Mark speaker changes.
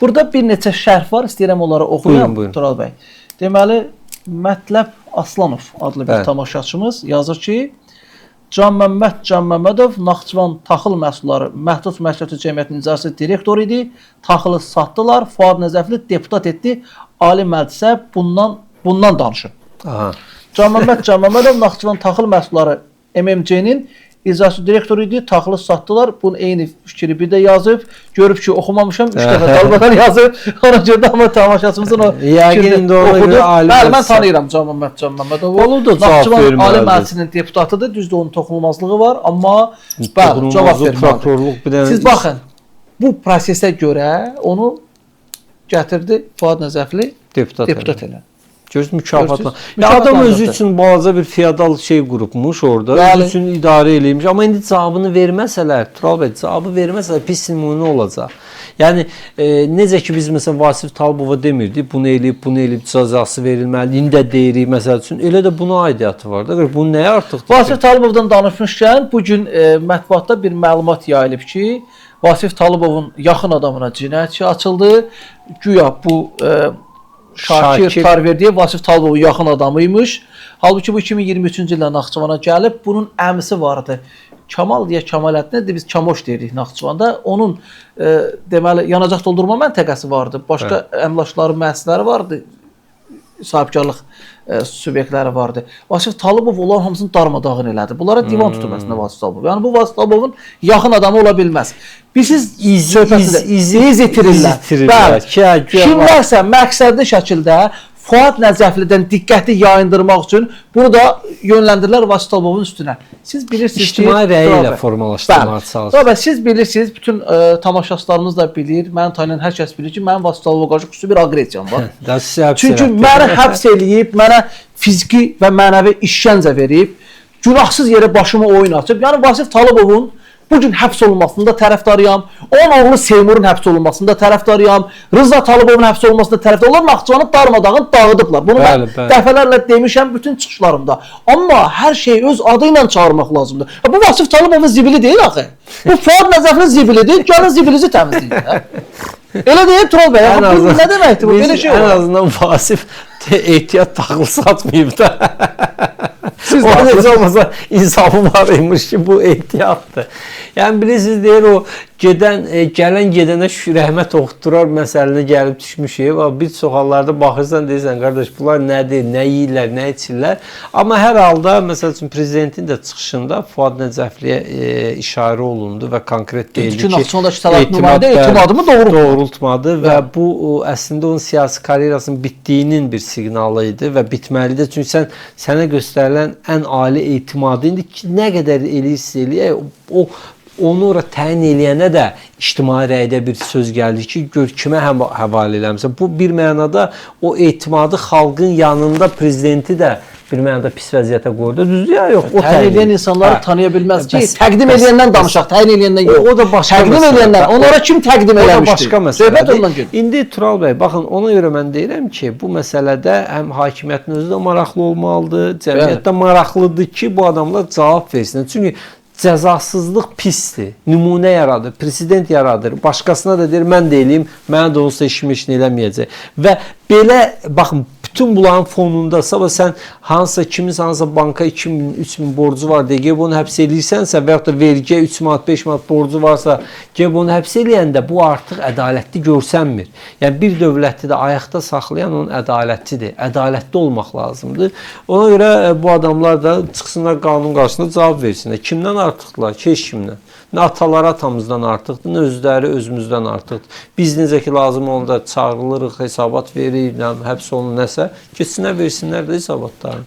Speaker 1: Burada bir neçə şərh var, istəyirəm onları oxuyam.
Speaker 2: Buyurun.
Speaker 1: Tural bəy. Deməli, Mətləb Aslanov adlı bir
Speaker 2: Bəli.
Speaker 1: tamaşaçımız yazır ki, Can Məmmədov Naxçıvan Taxıl Məhsulları Məhdud Məşğəliyyət Cəmiyyətinin icraçı direktoru idi. Taxılı satdılar. Fuad Nəzəfli deputat etdi. Ali Məclisə bundan danışır.
Speaker 2: Aha.
Speaker 1: Can Məmmədov Naxçıvan Taxıl Məhsulları MMC-nin icraçı direktoru idi. Taxılı satdılar. Bunun eyni fikri bir də yazıb. Görüb ki, oxumamışam. 3 dəfə dalbadan yazıb. Ona görə də amma tamaşaçımızın o
Speaker 2: Yəqin də ona görə Ali
Speaker 1: Bəli, mən
Speaker 2: Məclisə.
Speaker 1: tanıyıram Can Məmmədovu.
Speaker 2: Onu da cavab
Speaker 1: Naxçıvan
Speaker 2: verməlidir.
Speaker 1: Ali Məclisinin deputatıdır. Düzdür, onun toxunulmazlığı var. Amma bəli, cavab verməlidir. Siz baxın, bu prosesə görə onu gətirdi Fuad Nəzəfli deputat elədi.
Speaker 2: Görürsünüz mükafatla.
Speaker 1: Görürsünüz,
Speaker 2: Ya adam özü
Speaker 1: mükafatlandırdı.
Speaker 2: üçün balaca bir feodal şey qurubmuş orada.
Speaker 1: Bəli.
Speaker 2: Özü üçün idarə eləymiş. Amma indi cavabını verməsələr, Tural bəy, cavabı verməsələr pis nümunə olacaq. Yəni necə ki biz məsələn Vasif Talibova demirdik, bunu eləyib cəzası verilməli. İndi də deyirik məsəl üçün. Elə də buna aidiyyatı var da. Bunun nəyə artıqdır?
Speaker 1: Vasif Talibovdan danışmışkən bu gün mətbuatda bir məlumat yayılıb ki, Vasif Talibovun yaxın adamına cinayət işi açıldı. Güya bu Şakir Tarverdiyev Vasif Talibovun yaxın adamıymış. Halbuki bu 2023-cü ildə Naxçıvana gəlib. Bunun əmisi vardı. Kamal deyə Kamaləddin nədir? Biz Kamoş deyirik Naxçıvanda. Onun deməli yanacaq doldurma məntəqəsi vardı. Başqa əmlakları, müəssisələri vardı. Sahibkarlıq subyektləri vardı. Vasif Talibov onların hamısını darmadağın elədi. Bunlara divan tutub əslində Vasif Talibov. Yəni bu Vasif Talibovun yaxın adamı ola bilməz. Biz iz itirirlər. Kimlərsə məqsədli şəkildə Fuad Nəzəflidən diqqəti yayındırmaq üçün bunu da yönləndirirlər Vasif Talibovun üstünə. Siz bilirsiniz ki,
Speaker 2: İctimai rəyi ilə formalaşdırmağa çalışır.
Speaker 1: Siz bilirsiniz, bütün tamaşaçılarımız da bilir, məni tanıyan hər kəs bilir ki, mənim Vasif Talibova qarşı xüsusi bir aqressiyam var. Çünki məni həbs eləyib, mənə fiziki və mənəvi işgəncə verib, günahsız yerə başıma oyun açıb. Yəni Vasif Talibovun bugün həbs olunmasında tərəfdarıyam. Onun oğlu Seymurun həbs olunmasında tərəfdarıyam. Rıza Talibovun həbs olunmasında tərəfdarıyam. Onlar Naxçıvanı darmadağın dağıdıblar. Bunu mən dəfələrlə demişəm bütün çıxışlarımda. Amma hər şey öz adı ilə çağırmaq lazımdır. Bu Vasif Talibovun zibili deyil axı. Bu Fuad Nəzəflinin zibilidir. Gəlin zibilinizi təmizləyin. Elə deyil Tural bəy. Bu nə deməkdir? Bu belə şey
Speaker 2: olur.
Speaker 1: En
Speaker 2: azından Vasif ehtiyat taxıl satmayıb da.
Speaker 1: Siz
Speaker 2: o necə olmasa insafı var imiş ki, bu ehtiyatdır. Yəni bilirsiniz deyir o gələn gedənə rəhmət oxudurar məsələsinə gəlib düşmüşük. Bir çox hallarda baxırsan deyirsən qardaş bunlar nədir, nə yeyirlər, nə içirlər. Amma hər halda məsəl üçün prezidentin də çıxışında Fuad Nəzəfliyə işarə olundu və konkret deyildi ki,
Speaker 1: etimadımı
Speaker 2: doğrultmadı və bu əslində onun siyasi karyerasının bitdiyinin bir signalı idi və bitməlidir. Çünki sənə göstərilən ən ali etimadı indi ki, nə qədər eləyirsə eləyək, onu ora təyin eləyənə də ictimai rəydə bir söz gəldi ki, gör kimə həvalə eləmişsən. Bu bir mənada o etimadı xalqın yanında prezidenti də bir mənada pis vəziyyətə qoydu. Düzdür ya, yox.
Speaker 1: Təyin edən insanları tanıya bilməz ki, təqdim edəndən danışaq, təyin edəndən yox.
Speaker 2: O da başqa məsələ.
Speaker 1: Təqdim edənlər, onlara kim təqdim eləmişdir?
Speaker 2: O da başqa məsələdir.
Speaker 1: İndi
Speaker 2: İndi Tural bəy, baxın, ona görə mən deyirəm ki, bu məsələdə həm hakimiyyətin özü də maraqlı olmalıdır, cəmiyyət də maraqlıdır ki, bu adamlar cavab versinlər. Çünki cəzasızlıq pisdir, nümunə yaradır, prezident yaradır, başqasına da deyir, mən də eləyim, mənə də olsa işimi eləməyəcək. Və belə, baxın, bütün bunların fonunda sabah sən hansısa kiminsə hansısa banka 2000, 3000 borcu var deyə gəlib onu həbs eləyirsənsə və yaxud da vergiyə 3 manat, 5 manat borcu varsa gəlib onu həbs eləyəndə bu artıq ədalətli görsənmir. Yəni bir dövləti də ayaqda saxlayan onun ədalətlidir. Ədalətli olmaq lazımdır. Ona görə bu adamlar da çıxsınlar qanun qarşısında cavab versinlər. Kimdən artıqdılar ki, heç kimdən. Nə ataları atamızdan artıqdır, nə özləri özümüzdən artıqdır. Biz necə ki lazım olanda çağırılırıq, hesabat veririk, həbs olunur nəsə, keçsinlər versinlər də hesabatlarını.